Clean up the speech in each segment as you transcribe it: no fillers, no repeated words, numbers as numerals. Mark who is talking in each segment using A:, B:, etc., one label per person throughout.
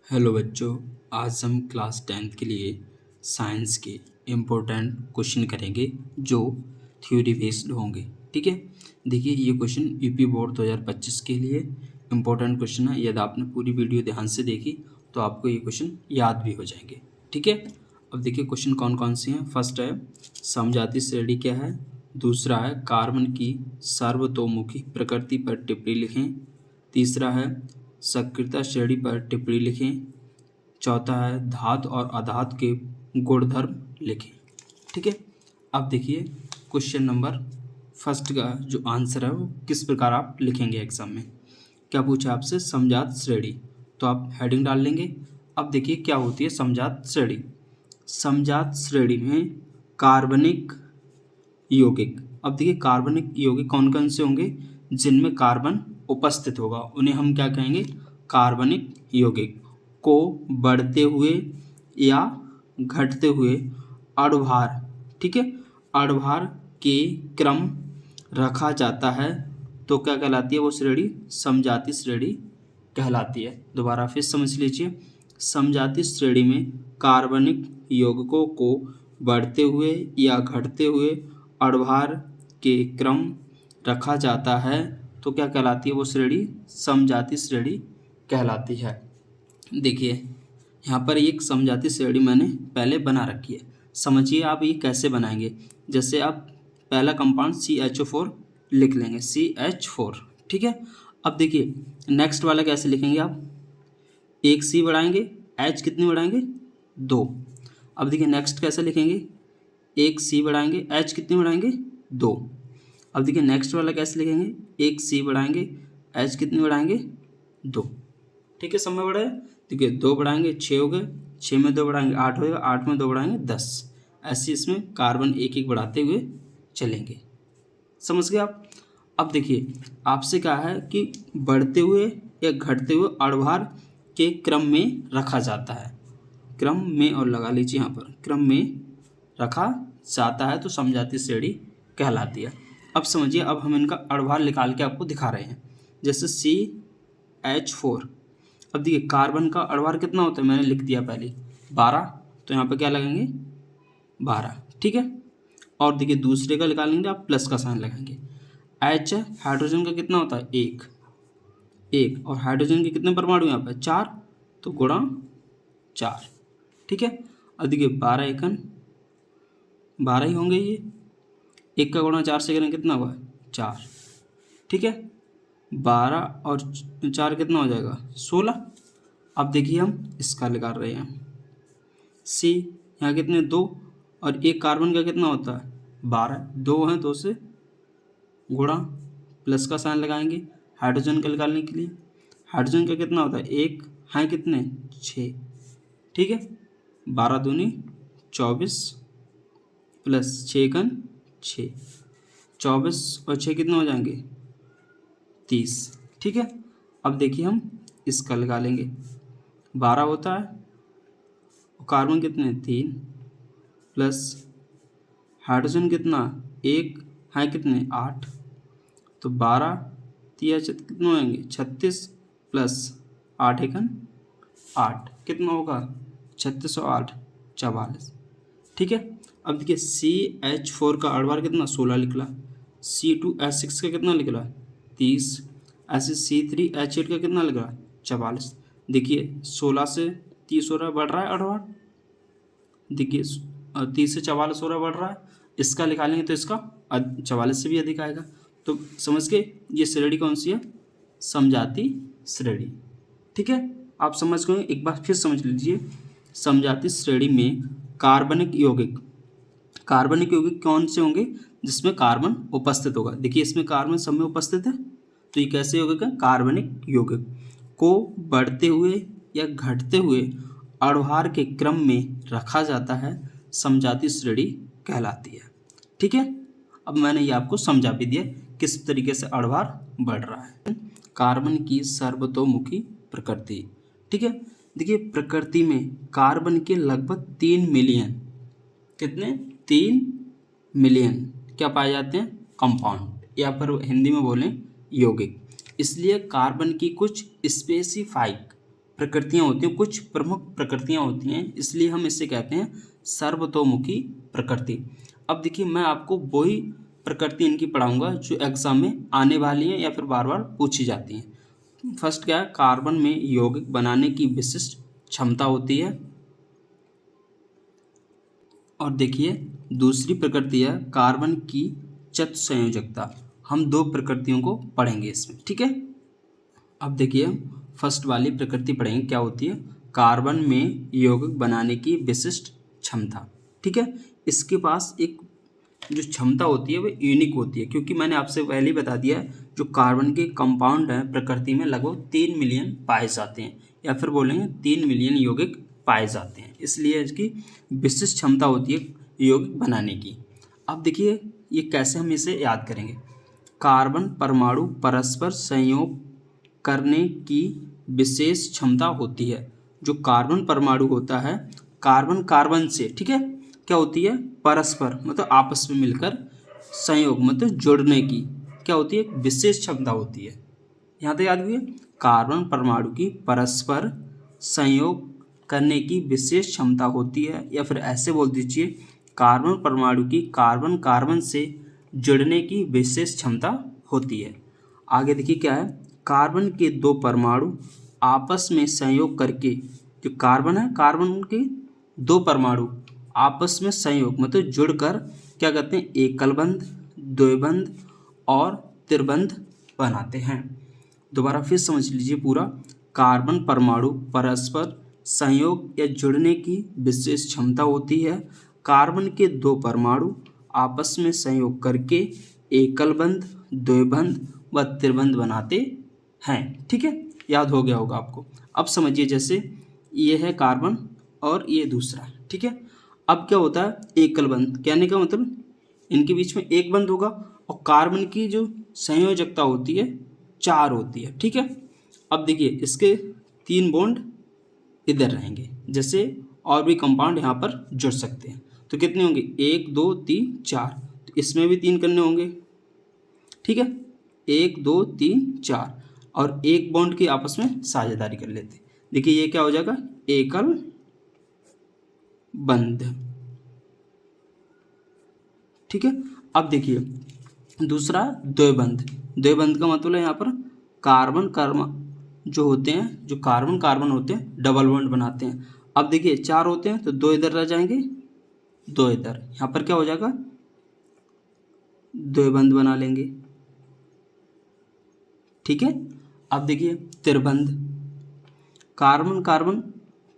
A: Hello बच्चों। आज हम क्लास 10th के लिए साइंस के इम्पोर्टेंट क्वेश्चन करेंगे जो थ्योरी बेस्ड होंगे। ठीक है, देखिए ये क्वेश्चन यूपी बोर्ड 2025 के लिए इम्पोर्टेंट क्वेश्चन है। यदि आपने पूरी वीडियो ध्यान से देखी तो आपको ये क्वेश्चन याद भी हो जाएंगे। ठीक है, अब देखिए क्वेश्चन कौन कौन से हैं। फर्स्ट है समजातीय श्रेणी क्या है। दूसरा है कार्बन की सार्वतोमुखी प्रकृति पर टिप्पणी लिखें। तीसरा है सक्रियता श्रेणी पर टिप्पणी लिखें। चौथा है धातु और अधातु के गुणधर्म लिखें। ठीक है, अब देखिए क्वेश्चन नंबर फर्स्ट का जो आंसर है वो किस प्रकार आप लिखेंगे एग्जाम में। क्या पूछा आपसे, समजात श्रेणी, तो आप हेडिंग डाल लेंगे। अब देखिए क्या होती है समजात श्रेणी। समजात श्रेणी में कार्बनिक यौगिक, अब देखिए कार्बनिक यौगिक कौन कौन से होंगे, जिनमें कार्बन उपस्थित होगा उन्हें हम क्या कहेंगे, कार्बनिक यौगिक को बढ़ते हुए या घटते हुए अणुभार, ठीक है, अणुभार के क्रम रखा जाता है तो क्या कहलाती है वो श्रेणी, समजाति श्रेणी कहलाती है। दोबारा फिर समझ लीजिए, समजाति श्रेणी में कार्बनिक यौगिकों को बढ़ते हुए या घटते हुए अणुभार के क्रम रखा जाता है तो क्या कहलाती है वो श्रेणी, समजाति श्रेणी कहलाती है। देखिए यहाँ पर एक समजाति श्रेणी मैंने पहले बना रखी है, समझिए आप ये कैसे बनाएंगे। जैसे आप पहला कंपाउंड CH4 लिख लेंगे, CH4, ठीक है। अब देखिए नेक्स्ट वाला कैसे लिखेंगे आप, एक C बढ़ाएंगे, H कितनी बढ़ाएंगे, 2। अब देखिए नेक्स्ट कैसे लिखेंगे, एक C बढ़ाएंगे, H कितनी बढ़ाएंगे, 2। अब देखिए नेक्स्ट वाला कैसे लिखेंगे, एक C बढ़ाएंगे, H कितनी बढ़ाएंगे, 2। ठीक है, सब में बढ़ाए, देखिए 2 बढ़ाएंगे 6 हो गए, 6 में 2 बढ़ाएंगे 8 होगा, 8 में 2 बढ़ाएंगे 10। ऐसे इसमें कार्बन एक एक बढ़ाते हुए चलेंगे, समझ गए आप। अब देखिए आपसे कहा है कि बढ़ते हुए या घटते हुए अणुभार के क्रम में रखा जाता है, क्रम में, और लगा लीजिए यहाँ पर क्रम में रखा जाता है तो समजाति श्रेणी कहलाती है। अब समझिए, अब हम इनका अणुभार निकाल के आपको दिखा रहे हैं। जैसे CH4, अब देखिए कार्बन का अणुभार कितना होता है, मैंने लिख दिया पहले 12, तो यहाँ पे क्या लगेंगे 12, ठीक है। और देखिए दूसरे का निकालेंगे आप, प्लस का साइन लगाएंगे। H है, हाइड्रोजन का कितना होता है, एक, और हाइड्रोजन के कितने परमाणु यहाँ पे 4, तो गुणा 4, ठीक है। अब देखिए 12 एकन 12 ही होंगे ये, एक का गुणा 4 से करें कितना हुआ 4, ठीक है। 12 और 4 कितना हो जाएगा 16। अब देखिए हम इसका निकाल रहे हैं, C यहाँ कितने 2, और एक कार्बन का कितना होता है 12, 2 हैं, 2 से गुणा, प्लस का साइन लगाएंगे हाइड्रोजन का निकालने के लिए। हाइड्रोजन का कितना होता है 1, हैं कितने 6, ठीक है। 12 दूनी 24 प्लस 6 घन 6, 24 और 6 कितने हो जाएंगे 30, ठीक है। अब देखिए हम इसका लगा लेंगे, 12 होता है और कार्बन कितने 3, प्लस हाइड्रोजन कितना 1, हैं कितने 8, तो 12 तिया कितने होंगे 36, प्लस 8 एकन 8, कितना होगा 36 और 8 44, ठीक है। अब देखिए CH4 का अणुभार कितना 16 निकला, C2H6 का कितना निकला 30, ऐसे C3H8 का कितना निकला 44। देखिए 16 से 30 हो रहा है, बढ़ रहा है अणुभार, देखिए 30 से 44 हो रहा है, बढ़ रहा है। इसका निकालेंगे तो इसका 44 से भी अधिक आएगा। तो समझ के ये श्रेणी कौन सी है, समजाति श्रेणी, ठीक है। आप समझ गए, एक बार फिर समझ लीजिए। समजाति श्रेणी में कार्बनिक यौगिक, कार्बनिक यौगिक कौन से होंगे, जिसमें कार्बन उपस्थित होगा। देखिए इसमें कार्बन सब में उपस्थित है, तो ये कैसे यौगिक है, कार्बनिक यौगिक को बढ़ते हुए या घटते हुए अणुभार के क्रम में रखा जाता है, समजाति श्रेणी कहलाती है, ठीक है। अब मैंने ये आपको समझा भी दिया किस तरीके से अणुभार बढ़ रहा है। कार्बन की सर्वतोमुखी प्रकृति, ठीक है। देखिए प्रकृति में कार्बन के लगभग 3 मिलियन, कितने 3 मिलियन क्या पाए जाते हैं, कंपाउंड, या पर हिंदी में बोलें यौगिक। इसलिए कार्बन की कुछ स्पेसिफाइक प्रकृतियाँ होती हैं, कुछ प्रमुख प्रकृतियाँ होती हैं, इसलिए हम इसे कहते हैं सर्वतोमुखी प्रकृति। अब देखिए मैं आपको वही प्रकृति इनकी पढ़ाऊंगा जो एग्जाम में आने वाली हैं या फिर बार बार पूछी जाती हैं। फर्स्ट क्या है, कार्बन में यौगिक बनाने की विशिष्ट क्षमता होती है। और देखिए दूसरी प्रकृति है कार्बन की चतुसंयोजकता। हम दो प्रकृतियों को पढ़ेंगे इसमें, ठीक है। अब देखिए फर्स्ट वाली प्रकृति पढ़ेंगे क्या होती है, कार्बन में यौगिक बनाने की विशिष्ट क्षमता, ठीक है। इसके पास एक जो क्षमता होती है वो यूनिक होती है, क्योंकि मैंने आपसे पहले ही बता दिया है जो कार्बन के कंपाउंड हैं प्रकृति में लगभग 3 मिलियन पाए जाते हैं, या फिर बोलेंगे 3 मिलियन यौगिक पाए जाते हैं, इसलिए इसकी विशिष्ट क्षमता होती है यौगिक बनाने की। अब देखिए ये कैसे हम इसे याद करेंगे, कार्बन परमाणु परस्पर संयोग करने की विशेष क्षमता होती है। जो कार्बन परमाणु होता है कार्बन कार्बन से, ठीक है, क्या होती है, परस्पर मतलब आपस में मिलकर, संयोग मतलब जुड़ने की क्या होती है, एक विशेष क्षमता होती है। यहाँ तक याद हुई है, कार्बन परमाणु की परस्पर संयोग करने की विशेष क्षमता होती है, या फिर ऐसे बोल दीजिए कार्बन परमाणु की कार्बन कार्बन से जुड़ने की विशेष क्षमता होती है। आगे देखिए क्या है, कार्बन के दो परमाणु आपस में संयोग करके, जो कार्बन है कार्बन के दो परमाणु आपस में संयोग मतलब जुड़कर क्या करते हैं, एकल बंध, द्विबंध और त्रिबंध बनाते हैं। दोबारा फिर समझ लीजिए पूरा, कार्बन परमाणु परस्पर संयोग या जुड़ने की विशेष क्षमता होती है। कार्बन के दो परमाणु आपस में संयोग करके एकल बंध, द्विबंध व त्रिबंध बनाते हैं, ठीक है, याद हो गया होगा आपको। अब समझिए जैसे ये है कार्बन और ये दूसरा, ठीक है। अब क्या होता है, एकल बंध कहने का मतलब इनके बीच में एक बंध होगा, और कार्बन की जो संयोजकता होती है 4 होती है, ठीक है। अब देखिए इसके 3 बॉन्ड इधर रहेंगे, जैसे और भी कंपाउंड यहाँ पर जुड़ सकते हैं, तो कितने होंगे, 1 2 3 4, तो इसमें भी 3 करने होंगे, ठीक है, 1 2 3 4, और एक बॉन्ड की आपस में साझेदारी कर लेते हैं। देखिए ये क्या हो जाएगा, एकल बंध, ठीक है। अब देखिए दूसरा द्विबंध, द्विबंध का मतलब है यहाँ पर कार्बन कार्बन जो होते हैं, जो कार्बन कार्बन होते हैं डबल बॉन्ड बनाते हैं। अब देखिए 4 होते हैं तो 2 इधर रह जाएंगे, 2 इधर, यहाँ पर क्या हो जाएगा, द्विबंध बना लेंगे, ठीक है। अब देखिए त्रिबंध, कार्बन कार्बन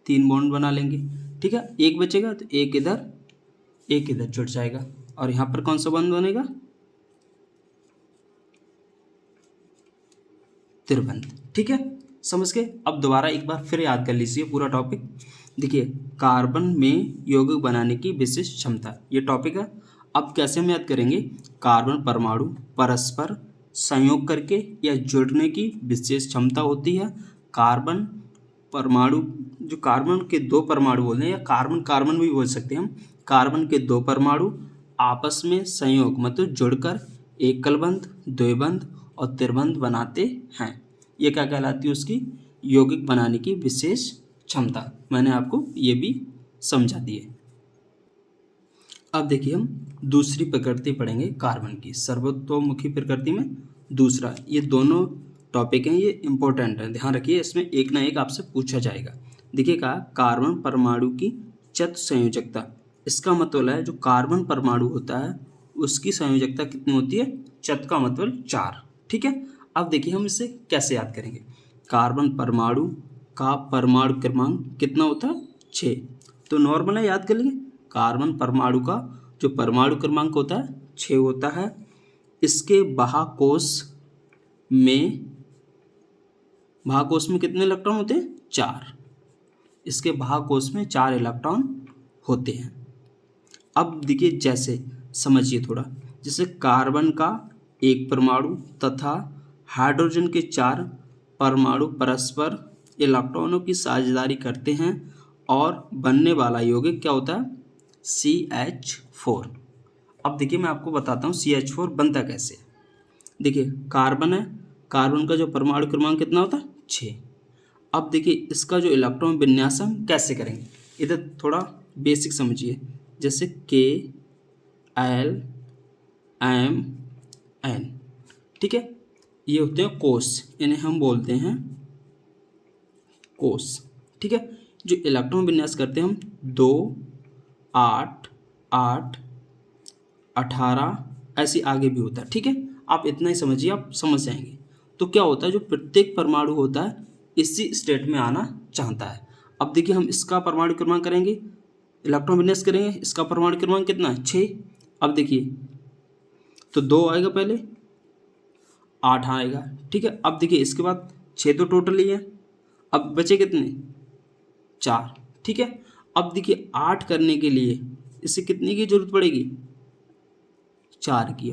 A: 3 बॉन्ड बना लेंगे, ठीक है, एक बचेगा तो एक इधर जुड़ जाएगा, और यहाँ पर कौन सा बंध बनेगा, त्रिबंध, ठीक है, समझ गए। अब दोबारा एक बार फिर याद कर लीजिए पूरा टॉपिक। देखिए कार्बन में यौगिक बनाने की विशेष क्षमता, ये टॉपिक है। अब कैसे हम याद करेंगे, कार्बन परमाणु परस्पर संयोग करके या जुड़ने की विशेष क्षमता होती है। कार्बन परमाणु, जो कार्बन के 2 परमाणु बोलते हैं, या कार्बन कार्बन भी बोल सकते हैं हम, कार्बन के 2 परमाणु आपस में संयोग मतलब जुड़कर एकल बंध, द्विबंध और त्रिबंध बनाते हैं। ये क्या कहलाती है, उसकी यौगिक बनाने की विशेष क्षमता। मैंने आपको ये भी समझा दी है। अब देखिए हम दूसरी प्रकृति पढ़ेंगे कार्बन की, सर्वतोमुखी प्रकृति में दूसरा। ये दोनों टॉपिक हैं, ये इंपॉर्टेंट है, ध्यान रखिए, इसमें एक ना एक आपसे पूछा जाएगा। देखिए कहा कार्बन परमाणु की चतुसंयोजकता, इसका मतलब है जो कार्बन परमाणु होता है उसकी संयोजकता कितनी होती है, चत का मतलब 4, ठीक है। अब देखिए हम इसे कैसे याद करेंगे, कार्बन परमाणु का परमाणु क्रमांक कितना होता है, 6, तो नॉर्मल है, याद कर लेंगे, कार्बन परमाणु का जो परमाणु क्रमांक होता है 6 होता है। इसके बाह्यकोश में कितने इलेक्ट्रॉन होते हैं, 4, इसके बाह्यकोश में 4 इलेक्ट्रॉन होते हैं। अब देखिए जैसे समझिए थोड़ा, जैसे कार्बन का 1 परमाणु तथा हाइड्रोजन के 4 परमाणु परस्पर इलेक्ट्रॉनों की साझेदारी करते हैं और बनने वाला यौगिक क्या होता है, CH4। अब देखिए मैं आपको बताता हूँ CH4 बनता कैसे। देखिए कार्बन है, कार्बन का जो परमाणु क्रमांक कितना होता है, 6। अब देखिए इसका जो इलेक्ट्रॉन विन्यास हम कैसे करेंगे, इधर थोड़ा बेसिक समझिए। जैसे KLMN, ठीक है, ये होते हैं कोष, इन्हें हम बोलते हैं कोष, ठीक है। जो इलेक्ट्रॉन विन्यास करते हैं हम 2, 8, 8, 18, ऐसे आगे भी होता है, ठीक है। आप इतना ही समझिए, आप समझ जाएंगे। तो क्या होता है, जो प्रत्येक परमाणु होता है इसी स्टेट में आना चाहता है। अब देखिए हम इसका परमाणु क्रमांक करेंगे, इलेक्ट्रॉन विन्यास करेंगे, इसका परमाणु क्रमांक कितना है 6। अब देखिए तो 2 आएगा पहले, 8 आएगा, ठीक है। अब देखिए इसके बाद 6 तो टोटल ही है, अब बचे कितने 4, ठीक है। अब देखिए 8 करने के लिए इसे कितने की जरूरत पड़ेगी, 4 की,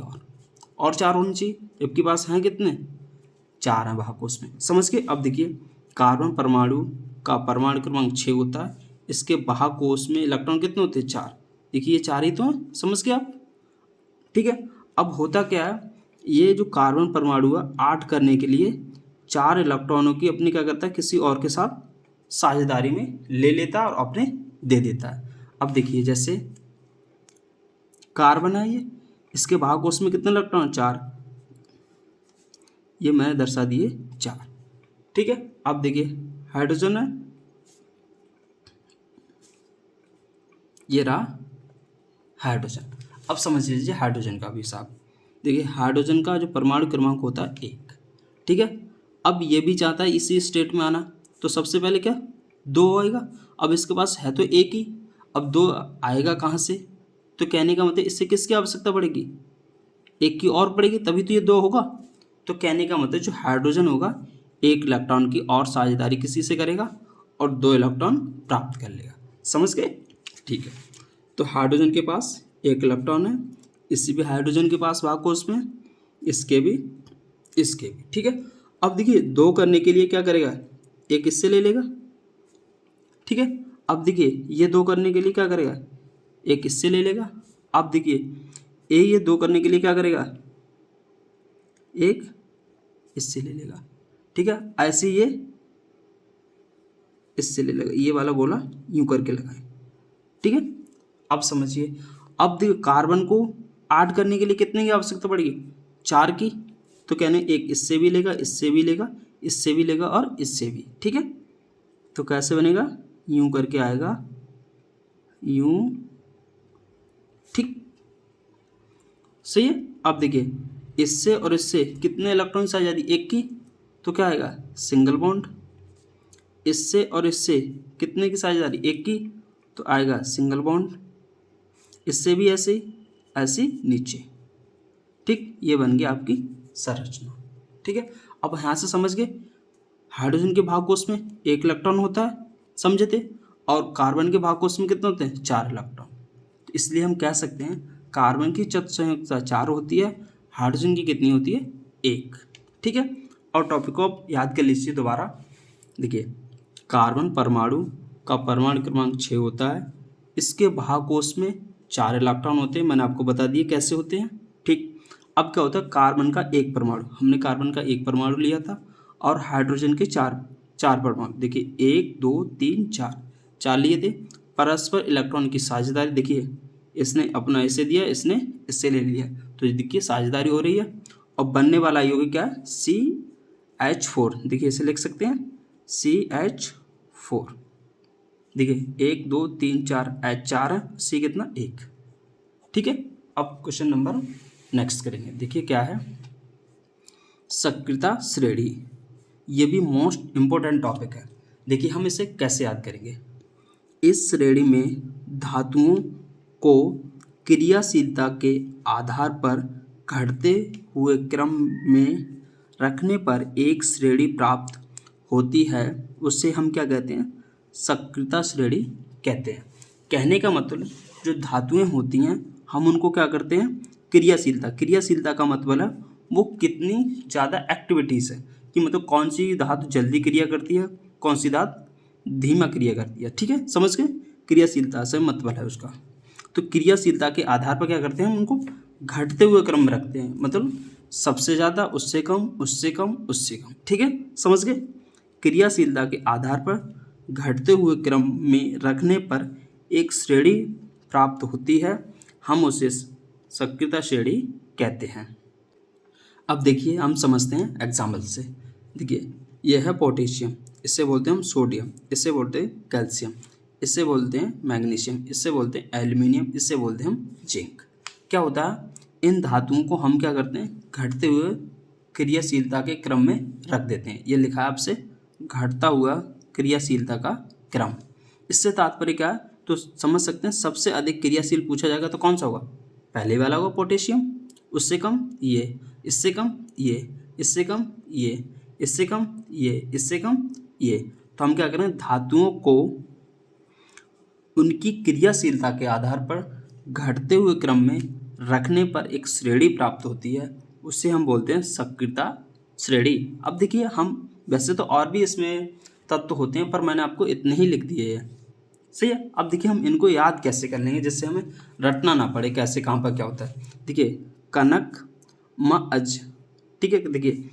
A: और 4 होनी चाहिए, जबकि पास हैं कितने 4 हैं बाहकोष में, समझ के। अब देखिए कार्बन परमाणु का परमाणु क्रमांक 6 होता है, इसके बाहकोष में इलेक्ट्रॉन कितने होते हैं 4, देखिए ये 4 ही तो हैं, समझ के आप, ठीक है। अब होता क्या है, ये जो कार्बन परमाणु है 8 करने के लिए 4 इलेक्ट्रॉनों की अपनी क्या करता है, किसी और के साथ साझेदारी में ले लेता है और अपने दे देता है। अब देखिए जैसे कार्बन है, ये इसके बाहकोष में कितने इलेक्ट्रॉन 4, ये मैंने दर्शा दिए 4, ठीक है। अब देखिए हाइड्रोजन है, ये रहा हाइड्रोजन। अब समझ लीजिए हाइड्रोजन का भी हिसाब। देखिए हाइड्रोजन का जो परमाणु क्रमांक होता है 1, ठीक है। अब ये भी चाहता है इसी स्टेट में आना, तो सबसे पहले क्या 2 आएगा। अब इसके पास है तो 1 ही, अब 2 आएगा कहाँ से, तो कहने का मतलब इससे किसकी आवश्यकता पड़ेगी, 1 की और पड़ेगी, तभी तो ये 2 होगा। तो कहने का मतलब जो हाइड्रोजन होगा 1 इलेक्ट्रॉन की और साझेदारी किसी से करेगा और 2 इलेक्ट्रॉन प्राप्त कर लेगा, समझ गए, ठीक है। तो हाइड्रोजन के पास 1 इलेक्ट्रॉन है, इसी भी हाइड्रोजन के पास बाहकोष में, इसके भी, ठीक है। अब देखिए 2 करने के लिए क्या करेगा, 1 इससे ले लेगा, ठीक है। अब देखिए ये 2 करने के लिए क्या करेगा, 1 इससे ले लेगा। अब देखिए ये 2 करने के लिए क्या करेगा, 1 इससे ले लेगा, ठीक है। ऐसे ये इससे ले लेगा, ये वाला गोला यूं करके लगाए, ठीक है। अब समझिए, अब देखिए कार्बन को 8 करने के लिए कितने की आवश्यकता पड़ेगी, 4 की, तो कहने 1 इससे भी लेगा, इससे भी लेगा, इससे भी लेगा और इससे भी, ठीक है। तो कैसे बनेगा, यूं करके आएगा, यूं, ठीक, सही है। अब देखिए इससे और इससे कितने इलेक्ट्रॉन से आ जाती, 1 की, तो क्या आएगा सिंगल बॉन्ड। इससे और इससे कितने की साझेदारी, 1 की, तो आएगा सिंगल बॉन्ड। इससे भी ऐसे ऐसे नीचे, ठीक, ये बन गया आपकी संरचना, ठीक है। अब यहाँ से समझ गए हाइड्रोजन के भागकोश में 1 इलेक्ट्रॉन होता है, समझे थे, और कार्बन के भागकोश में कितने होते हैं 4 इलेक्ट्रॉन। तो इसलिए हम कह सकते हैं कार्बन की चतुर्थ संयुक्तता 4 होती है, हाइड्रोजन की कितनी होती है 1, ठीक है। और टॉपिक को आप याद कर लीजिए दोबारा। देखिए कार्बन परमाणु का परमाणु क्रमांक 6 होता है, इसके बाहकोश में 4 इलेक्ट्रॉन होते हैं, मैंने आपको बता दिए कैसे होते हैं, ठीक। अब क्या होता है, कार्बन का 1 परमाणु, हमने कार्बन का 1 परमाणु लिया था और हाइड्रोजन के 4 परमाणु, देखिए 1 2 3 4 लिए थे। परस्पर इलेक्ट्रॉन की साझेदारी, देखिए इसने अपना इसे दिया, इसने इससे ले लिया, तो देखिए साझेदारी हो रही है। और बनने वाला यौगिक क्या है, CH4, देखिए इसे लिख सकते हैं CH4, देखिए 1 2 3 4 H4 है, C कितना 1, ठीक है। अब क्वेश्चन नंबर नेक्स्ट करेंगे। देखिए क्या है, सक्रियता श्रेणी, ये भी मोस्ट इम्पोर्टेंट टॉपिक है। देखिए हम इसे कैसे याद करेंगे, इस श्रेणी में धातुओं को क्रियाशीलता के आधार पर घटते हुए क्रम में रखने पर एक श्रेणी प्राप्त होती है, उससे हम क्या कहते हैं, सक्रियता श्रेणी कहते हैं। कहने का मतलब जो धातुएं होती हैं हम उनको क्या करते हैं, क्रियाशीलता का मतलब है वो कितनी ज़्यादा एक्टिविटीज़ है, कि मतलब कौन सी धातु जल्दी क्रिया करती है, कौन सी धातु धीमा क्रिया करती है, ठीक है, समझ गए, क्रियाशीलता से मतलब है उसका। तो क्रियाशीलता के आधार पर क्या करते हैं, हम उनको घटते हुए क्रम में रखते हैं, मतलब सबसे ज़्यादा, उससे कम, उससे कम, उससे कम, ठीक है, समझ गए। क्रियाशीलता के आधार पर घटते हुए क्रम में रखने पर एक श्रेणी प्राप्त होती है, हम उसे सक्रियता श्रेणी कहते हैं। अब देखिए हम समझते हैं एग्जाम्पल से। देखिए यह है पोटेशियम, इससे बोलते हैं हम सोडियम, इससे बोलते हैं कैल्शियम, इससे बोलते हैं मैग्नीशियम, इससे बोलते हैं एल्युमिनियम, इससे बोलते हैं हम जिंक। क्या होता है, इन धातुओं को हम क्या करते हैं, घटते हुए क्रियाशीलता के क्रम में रख देते हैं। ये लिखा है आपसे घटता हुआ क्रियाशीलता का क्रम। इससे तात्पर्य क्या है, तो समझ सकते हैं सबसे अधिक क्रियाशील पूछा जाएगा तो कौन सा होगा, पहले वाला होगा पोटेशियम, उससे कम ये, इससे कम ये, इससे कम ये, इससे कम ये, इससे कम ये। तो हम क्या करें, धातुओं को उनकी क्रियाशीलता के आधार पर घटते हुए क्रम में रखने पर एक श्रेणी प्राप्त होती है, उससे हम बोलते हैं सक्रियता श्रेणी। अब देखिए हम वैसे तो और भी इसमें तत्व होते हैं पर मैंने आपको इतने ही लिख दिए हैं, सही है। अब देखिए हम इनको याद कैसे कर लेंगे जिससे हमें रटना ना पड़े कैसे कहाँ पर क्या होता है। देखिए कनक म अज, ठीक है। देखिए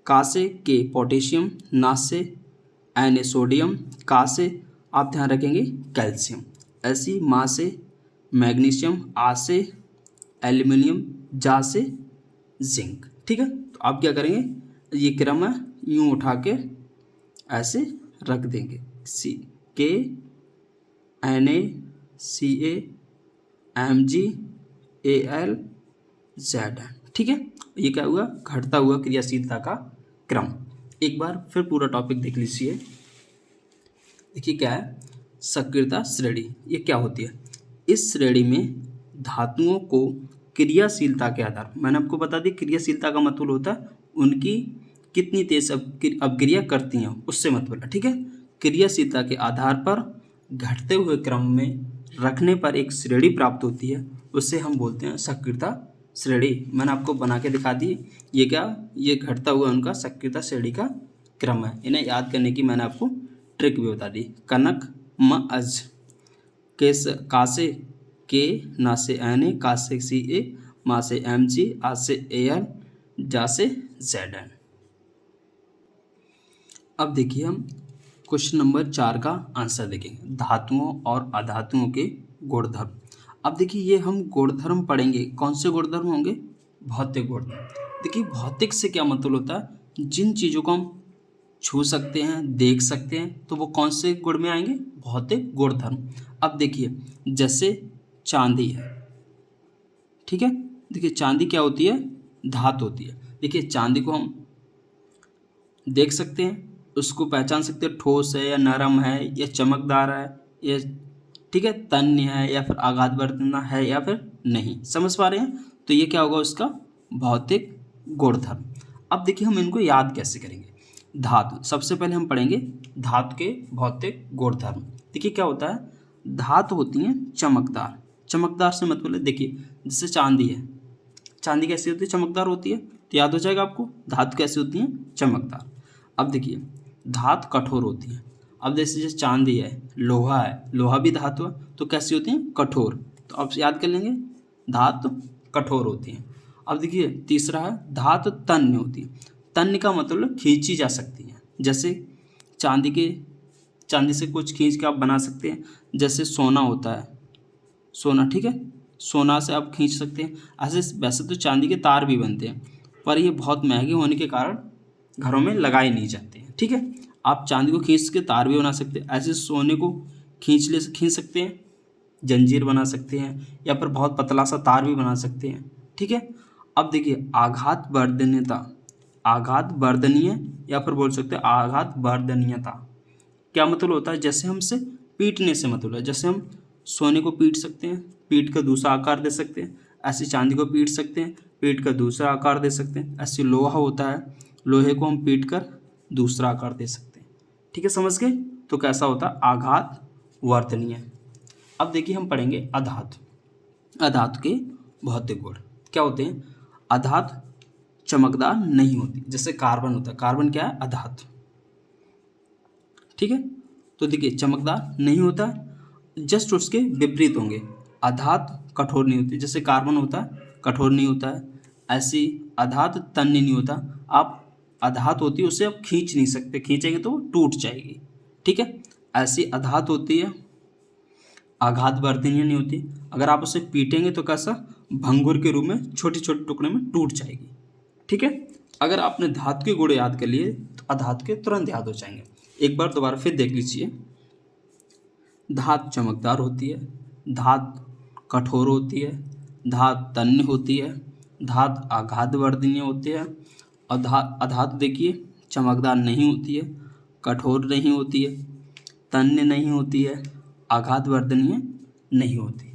A: का से के पोटेशियम, ना से एन सोडियम, का से आप ध्यान रखेंगे कैल्शियम, ऐसी माँ से मैग्नीशियम, आ से एल्युमिनियम, जा से जिंक, ठीक है। तो आप क्या करेंगे, ये क्रम है यूँ उठा के ऐसे रख देंगे, C K N A C A M G A L Z, ठीक है। ये क्या हुआ, घटता हुआ क्रियाशीलता का क्रम। एक बार फिर पूरा टॉपिक देख लीजिए। देखिए क्या है, सक्रियता श्रेणी, ये क्या होती है, इस श्रेणी में धातुओं को क्रियाशीलता के आधार, मैंने आपको बता दी क्रियाशीलता का मतलब होता है उनकी कितनी तेज अपक्रिया करती हैं, उससे मतलब है, ठीक है। क्रियाशीलता के आधार पर घटते हुए क्रम में रखने पर एक श्रेणी प्राप्त होती है, उससे हम बोलते हैं सक्रियता श्रेणी। मैंने आपको बना के दिखा दी, ये क्या, ये घटता हुआ उनका सक्रियता श्रेणी का क्रम है। इन्हें याद करने की मैंने आपको ट्रिक भी बता दी। कनक म अज, का से के, ना से एन ए, का से सी ए, मा से एम जी, आ से ए एल, जा से जेड एन। अब देखिए हम क्वेश्चन नंबर 4 का आंसर देखेंगे, धातुओं और अधातुओं के गुणधर्म। अब देखिए ये हम गुणधर्म पढ़ेंगे, कौन से गुणधर्म होंगे, भौतिक गुणधर्म। देखिए भौतिक से क्या मतलब होता है, जिन चीज़ों को हम छू सकते हैं, देख सकते हैं, तो वो कौन से गुण में आएंगे, भौतिक गुणधर्म। अब देखिए जैसे चांदी है, ठीक है। देखिए चांदी क्या होती है, धातु होती है। देखिए चांदी को हम देख सकते हैं, उसको पहचान सकते हैं, ठोस है या नरम है या चमकदार है या, ठीक है, तन्य है या फिर आघातवर्धन है या फिर नहीं, समझ पा रहे हैं। तो ये क्या होगा उसका भौतिक गुणधर्म। अब देखिए हम इनको याद कैसे करेंगे। धातु, सबसे पहले हम पढ़ेंगे धातु के भौतिक गुणधर्म। देखिए क्या होता है, धातु होती हैं चमकदार, चमकदार से मतलब है, देखिए जैसे चांदी है, चांदी कैसी होती है, चमकदार होती है, तो याद हो जाएगा आपको धातु कैसी होती हैं, चमकदार। अब देखिए धातु कठोर होती है। अब जैसे चांदी है, लोहा है, लोहा भी धातु है, तो कैसी होती हैं, कठोर। तो आप याद कर लेंगे धातु कठोर होती हैं। अब देखिए तीसरा है धातु तन्य होती है। तन्य का मतलब खींची जा सकती है, जैसे चांदी से कुछ खींच के आप बना सकते हैं, जैसे सोना होता है, सोना, ठीक है, सोना से आप खींच सकते हैं। ऐसे वैसे तो चांदी के तार भी बनते हैं, पर ये बहुत महंगे होने के कारण घरों में लगाए नहीं जाते हैं, ठीक है। आप चांदी को खींच के तार भी बना सकते हैं, ऐसे सोने को खींच सकते हैं, जंजीर बना सकते हैं, या फिर बहुत पतला सा तार भी बना सकते हैं, ठीक है। अब देखिए आघात वर्धनीय या फिर बोल सकते हैं आघात वर्धनीयता, क्या मतलब होता है, जैसे हमसे पीटने से मतलब है, जैसे हम सोने को पीट सकते हैं, पीट कर दूसरा आकार दे सकते हैं, ऐसे चांदी को पीट सकते हैं, पीट कर दूसरा आकार दे सकते हैं, ऐसे लोहा होता है, लोहे को हम पीट कर दूसरा आकार दे सकते हैं, ठीक है, समझ गए। तो कैसा होता है, आघात वर्धनीय। अब देखिए हम पढ़ेंगे अधातु के भौतिक गुण क्या होते हैं। अधातु चमकदार नहीं होती, जैसे कार्बन होता है, कार्बन क्या है, अधातु, ठीक है। तो देखिए चमकदार नहीं होता, जस्ट उसके विपरीत होंगे, अधातु कठोर नहीं होती, जैसे कार्बन होता है कठोर नहीं होता है, ऐसी अधातु तन्य नहीं होता। आप अधात होती है उसे आप खींच नहीं सकते, खींचेंगे तो वो टूट जाएगी, ठीक है। ऐसी अधात होती है, आघात वर्धनीय नहीं होती। अगर आप उसे पीटेंगे तो कैसा, भंगुर के रूप में छोटे छोटे टुकड़े में टूट जाएगी, ठीक है। अगर आपने धातु के गुण याद कर लिए तो अधातु के तुरंत याद हो जाएंगे। एक बार दोबारा फिर देख लीजिए। धात चमकदार होती है, धात कठोर होती है, धात तन्य होती है, धात आघात वर्धनीय होती है, और अधातु देखिए चमकदार नहीं होती है, कठोर नहीं होती है, तन्य नहीं होती है, आघात वर्धनीय नहीं होती।